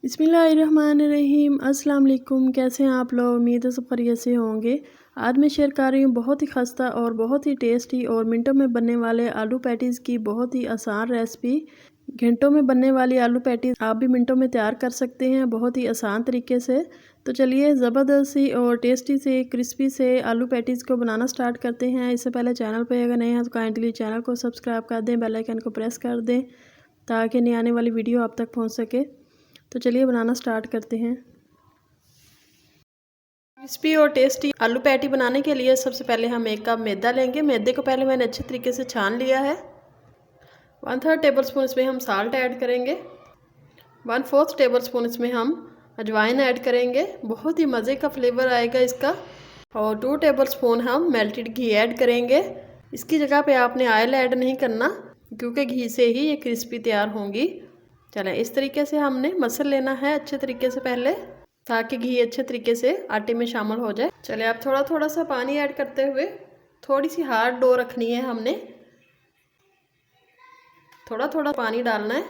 बिस्मिल्लाहिर्रहमानिर्रहीम। अस्सलाम वालेकुम। कैसे हैं आप लोग? उम्मीद है सब खैरियत से होंगे। आज मैं शेयर कर रही हूँ बहुत ही खस्ता और बहुत ही टेस्टी और मिनटों में बनने वाले आलू पैटीज़ की बहुत ही आसान रेसिपी। घंटों में बनने वाली आलू पैटीज़ आप भी मिनटों में तैयार कर सकते हैं बहुत ही आसान तरीके से। तो चलिए ज़बरदस्त सी और टेस्टी से क्रिस्पी से आलू पैटीज़ को बनाना स्टार्ट करते हैं। इससे पहले चैनल पर अगर नए हैं तो काइंडली चैनल को सब्सक्राइब कर दें, बेल आइकन को प्रेस कर दें ताकि नई आने वाली वीडियो आप तक पहुँच सके। तो चलिए बनाना स्टार्ट करते हैं। क्रिस्पी और टेस्टी आलू पैटी बनाने के लिए सबसे पहले हम 1 कप मैदा लेंगे। मैदे को पहले मैंने अच्छे तरीके से छान लिया है। 1/3 टेबल स्पून इसमें हम साल्ट ऐड करेंगे। 1/4 टेबल स्पून इसमें हम अजवाइन ऐड करेंगे, बहुत ही मज़े का फ्लेवर आएगा इसका। और 2 टेबल स्पून हम मेल्टेड घी ऐड करेंगे। इसकी जगह पे आपने ऑयल ऐड नहीं करना क्योंकि घी से ही ये क्रिस्पी तैयार होंगी। चलें, इस तरीके से हमने मसल लेना है अच्छे तरीके से पहले ताकि घी अच्छे तरीके से आटे में शामिल हो जाए। चलिए अब थोड़ा थोड़ा सा पानी ऐड करते हुए थोड़ी सी हार्ड डो रखनी है। हमने थोड़ा थोड़ा पानी डालना है।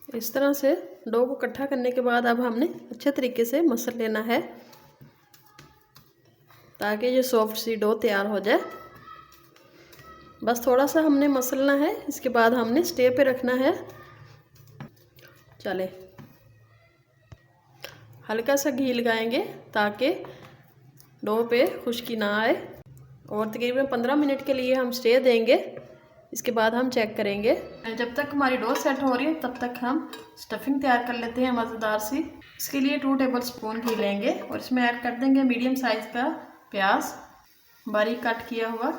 इस तरह से डो को इकट्ठा करने के बाद अब हमने अच्छे तरीके से मसल लेना है ताकि ये सॉफ्ट सी डो तैयार हो जाए। बस थोड़ा सा हमने मसलना है, इसके बाद हमने स्टे पे रखना है। चले हल्का सा घी लगाएंगे ताकि डो पे खुश्की ना आए और तकरीबन 15 मिनट के लिए हम स्टे देंगे। इसके बाद हम चेक करेंगे। जब तक हमारी डो सेट हो रही है तब तक हम स्टफिंग तैयार कर लेते हैं मज़ेदार सी। इसके लिए 2 टेबल स्पून घी लेंगे और इसमें ऐड कर देंगे मीडियम साइज़ का प्याज बारीक कट किया हुआ।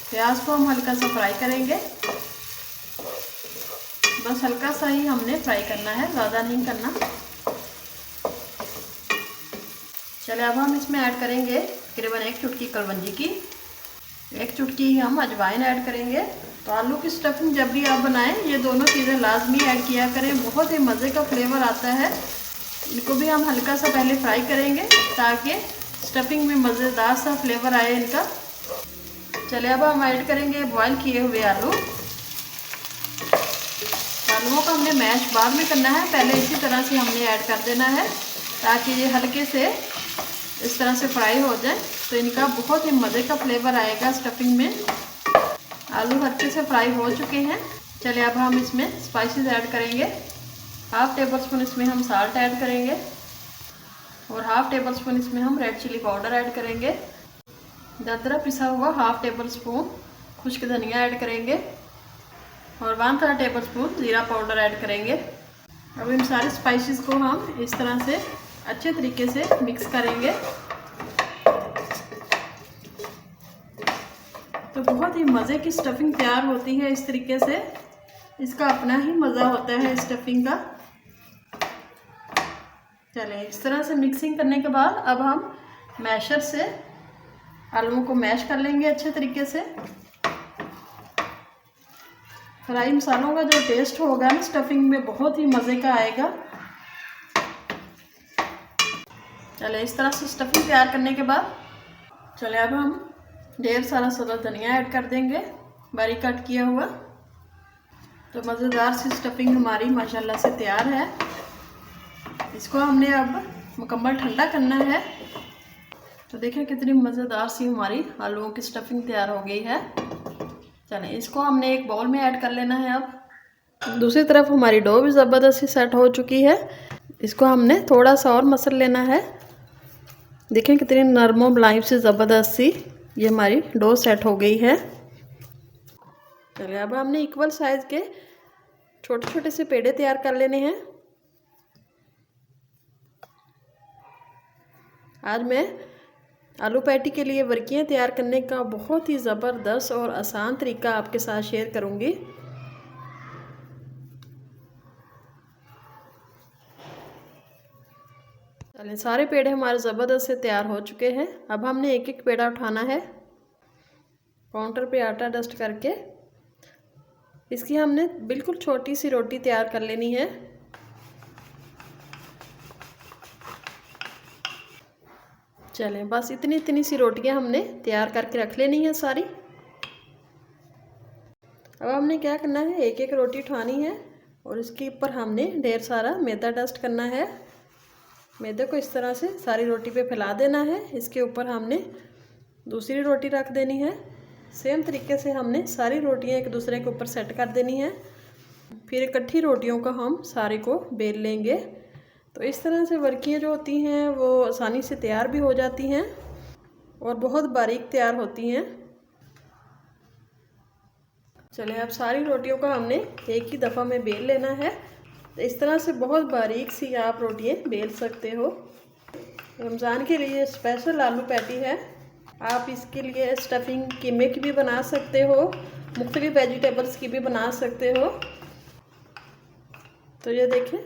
प्याज को हम हल्का सा फ्राई करेंगे, बस हल्का सा ही हमने फ्राई करना है, ज़्यादा नहीं करना। चलिए अब हम इसमें ऐड करेंगे तकरीबन 1 चुटकी कलवंजी की, 1 चुटकी ही हम अजवाइन ऐड करेंगे। तो आलू की स्टफिंग जब भी आप बनाएं ये दोनों चीज़ें लाजमी ऐड किया करें, बहुत ही मज़े का फ्लेवर आता है। इनको भी हम हल्का सा पहले फ्राई करेंगे ताकि स्टफिंग में मज़ेदार सा फ्लेवर आए इनका। चलिए अब हम ऐड करेंगे बॉयल किए हुए आलू। आलूओं का हमने मैश बाद में करना है, पहले इसी तरह से हमने ऐड कर देना है ताकि ये हल्के से इस तरह से फ्राई हो जाए तो इनका बहुत ही मज़े का फ्लेवर आएगा स्टफिंग में। आलू हल्के से फ्राई हो चुके हैं। चलिए अब हम इसमें स्पाइसेस ऐड करेंगे। 1/2 टेबल स्पून इसमें हम साल्ट ऐड करेंगे और 1/2 टेबल स्पून इसमें हम रेड चिली पाउडर ऐड करेंगे। दरदरा पिसा हुआ 1/2 टेबल स्पून खुश्क धनिया ऐड करेंगे और 1/3 टेबल स्पून ज़ीरा पाउडर ऐड करेंगे। अब इन सारे स्पाइसेस को हम इस तरह से अच्छे तरीके से मिक्स करेंगे। तो बहुत ही मज़े की स्टफिंग तैयार होती है इस तरीके से, इसका अपना ही मज़ा होता है स्टफिंग का। चलिए इस तरह से मिक्सिंग करने के बाद अब हम मैशर से आलूओं को मैश कर लेंगे अच्छे तरीके से। फ्राई मसालों का जो टेस्ट होगा ना स्टफिंग में बहुत ही मज़े का आएगा। चलिए इस तरह से स्टफिंग तैयार करने के बाद चलिए अब हम ढेर सारा सब्ज़ धनिया ऐड कर देंगे बारीक कट किया हुआ। तो मज़ेदार सी स्टफिंग हमारी माशाल्लाह से तैयार है। इसको हमने अब मुकम्मल ठंडा करना है। तो देखें कितनी मज़ेदार सी हमारी आलूओं की स्टफिंग तैयार हो गई है। चलें इसको हमने एक बाउल में ऐड कर लेना है। अब दूसरी तरफ हमारी डो भी ज़बरदस्त सी सेट हो चुकी है। इसको हमने थोड़ा सा और मसल लेना है। देखें कितनी नरम मुलायम से ज़बरदस्त सी ये हमारी डो सेट हो गई है। चलिए अब हमने इक्वल साइज़ के छोटे छोटे से पेड़े तैयार कर लेने हैं। आज मैं आलू पैटी के लिए वर्कियाँ तैयार करने का बहुत ही ज़बरदस्त और आसान तरीका आपके साथ शेयर करूँगी। चलें सारे पेड़े हमारे ज़बरदस्त से तैयार हो चुके हैं। अब हमने एक एक पेड़ा उठाना है, काउंटर पे आटा डस्ट करके इसकी हमने बिल्कुल छोटी सी रोटी तैयार कर लेनी है। चलें बस इतनी इतनी सी रोटियां हमने तैयार करके रख लेनी है सारी। अब हमने क्या करना है, एक एक रोटी उठानी है और इसके ऊपर हमने ढेर सारा मैदा डस्ट करना है। मैदे को इस तरह से सारी रोटी पे फैला देना है। इसके ऊपर हमने दूसरी रोटी रख देनी है। सेम तरीके से हमने सारी रोटियां एक दूसरे के ऊपर सेट कर देनी है। फिर इकट्ठी रोटियों का हम सारे को बेल लेंगे। तो इस तरह से वर्कियाँ जो होती हैं वो आसानी से तैयार भी हो जाती हैं और बहुत बारीक तैयार होती हैं। चलिए अब सारी रोटियों का हमने एक ही दफ़ा में बेल लेना है। तो इस तरह से बहुत बारीक सी आप रोटियां बेल सकते हो। रमज़ान के लिए स्पेशल आलू पैटी है। आप इसके लिए स्टफिंग कीमे की भी बना सकते हो, मुख्तलिफ वेजिटेबल्स की भी बना सकते हो। तो ये देखें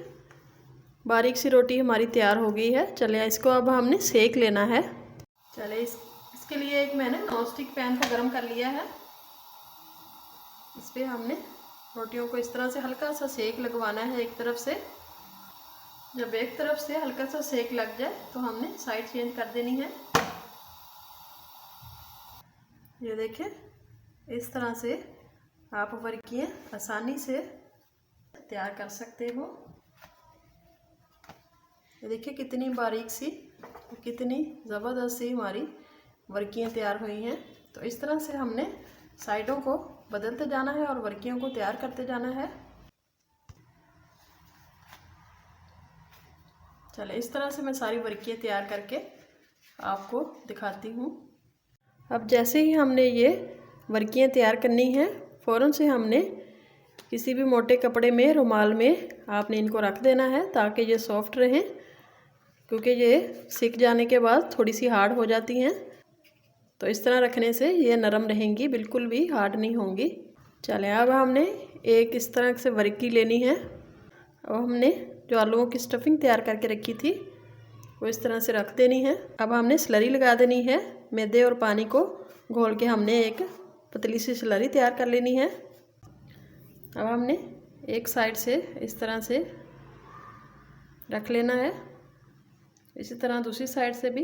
बारीक सी रोटी हमारी तैयार हो गई है। चलिए इसको अब हमने सेक लेना है। चलिए इसके लिए एक मैंने नॉन स्टिक पैन को गर्म कर लिया है। इस पर हमने रोटियों को इस तरह से हल्का सा सेक लगवाना है एक तरफ से। जब एक तरफ से हल्का सा सेक लग जाए तो हमने साइड चेंज कर देनी है। ये देखें इस तरह से आप वर्कियाँ आसानी से तैयार कर सकते हो। ये देखिए कितनी बारीक सी, कितनी ज़बरदस्त सी हमारी वर्कियाँ तैयार हुई हैं। तो इस तरह से हमने साइडों को बदलते जाना है और वर्कियों को तैयार करते जाना है। चले इस तरह से मैं सारी वर्कियाँ तैयार करके आपको दिखाती हूँ। अब जैसे ही हमने ये वर्कियाँ तैयार करनी है, फ़ौरन से हमने किसी भी मोटे कपड़े में, रुमाल में आपने इनको रख देना है ताकि ये सॉफ्ट रहें, क्योंकि ये सिक जाने के बाद थोड़ी सी हार्ड हो जाती हैं। तो इस तरह रखने से ये नरम रहेंगी, बिल्कुल भी हार्ड नहीं होंगी। चलें अब हमने एक इस तरह से वर्की लेनी है। अब हमने जो आलूओं की स्टफिंग तैयार करके रखी थी वो इस तरह से रख देनी है। अब हमने स्लरी लगा देनी है। मैदे और पानी को घोल के हमने एक पतली सी स्लरी तैयार कर लेनी है। अब हमने एक साइड से इस तरह से रख लेना है, इसी तरह दूसरी साइड से भी।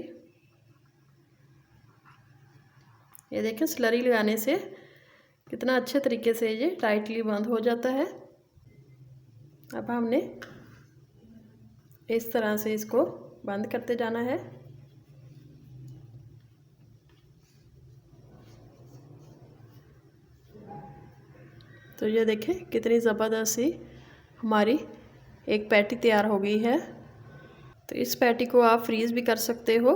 ये देखें स्लरी लगाने से कितना अच्छे तरीके से ये टाइटली बंद हो जाता है। अब हमने इस तरह से इसको बंद करते जाना है। तो ये देखें कितनी ज़बरदस्त सी हमारी एक पैटी तैयार हो गई है। तो इस पैटी को आप फ्रीज़ भी कर सकते हो।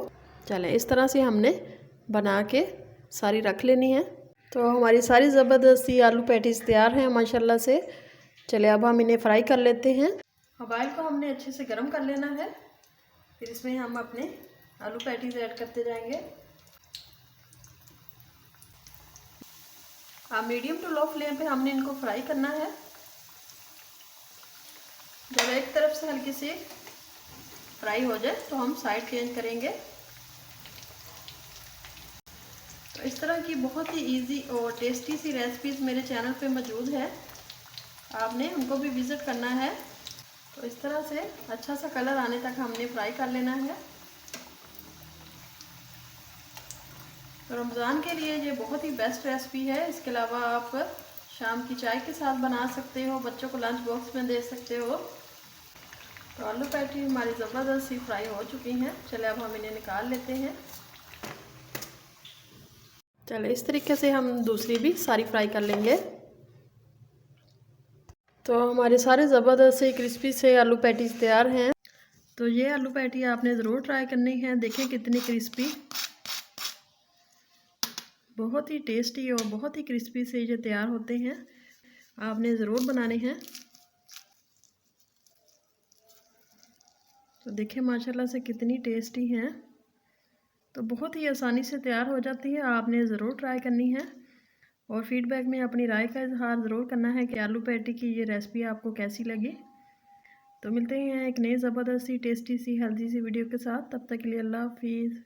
चलें इस तरह से हमने बना के सारी रख लेनी है। तो हमारी सारी ज़बरदस्त सी आलू पैटीज़ तैयार हैं माशाल्लाह से। चलिए अब हम इन्हें फ्राई कर लेते हैं। अब ऑयल को हमने अच्छे से गर्म कर लेना है। फिर इसमें हम अपने आलू पैटीज़ ऐड करते जाएंगे। मीडियम टू लो फ्लेम पे हमने इनको फ्राई करना है। जब एक तरफ से हल्की सी फ्राई हो जाए तो हम साइड चेंज करेंगे। तो इस तरह की बहुत ही इजी और टेस्टी सी रेसिपीज़ मेरे चैनल पे मौजूद है, आपने उनको भी विज़िट करना है। तो इस तरह से अच्छा सा कलर आने तक हमने फ्राई कर लेना है। तो रमज़ान के लिए ये बहुत ही बेस्ट रेसिपी है। इसके अलावा आप शाम की चाय के साथ बना सकते हो, बच्चों को लंच बॉक्स में दे सकते हो। तो आलू पैटी हमारी ज़बरदस्त सी फ्राई हो चुकी हैं। चलिए अब हम इन्हें निकाल लेते हैं। चलिए इस तरीके से हम दूसरी भी सारी फ्राई कर लेंगे। तो हमारे सारे ज़बरदस्त से क्रिस्पी से आलू पैटीज़ तैयार हैं। तो ये आलू पैटी आपने ज़रूर ट्राई करनी है। देखें कितनी क्रिस्पी, बहुत ही टेस्टी और बहुत ही क्रिस्पी से ये तैयार होते हैं। आपने ज़रूर बनाने हैं। तो देखें माशाल्लाह से कितनी टेस्टी हैं। तो बहुत ही आसानी से तैयार हो जाती है। आपने ज़रूर ट्राई करनी है और फीडबैक में अपनी राय का इजहार ज़रूर करना है कि आलू पैटी की ये रेसिपी आपको कैसी लगी। तो मिलते हैं एक नई ज़बरदस्त सी टेस्टी सी हेल्दी सी वीडियो के साथ। तब तक के लिए अल्लाह हाफिज़।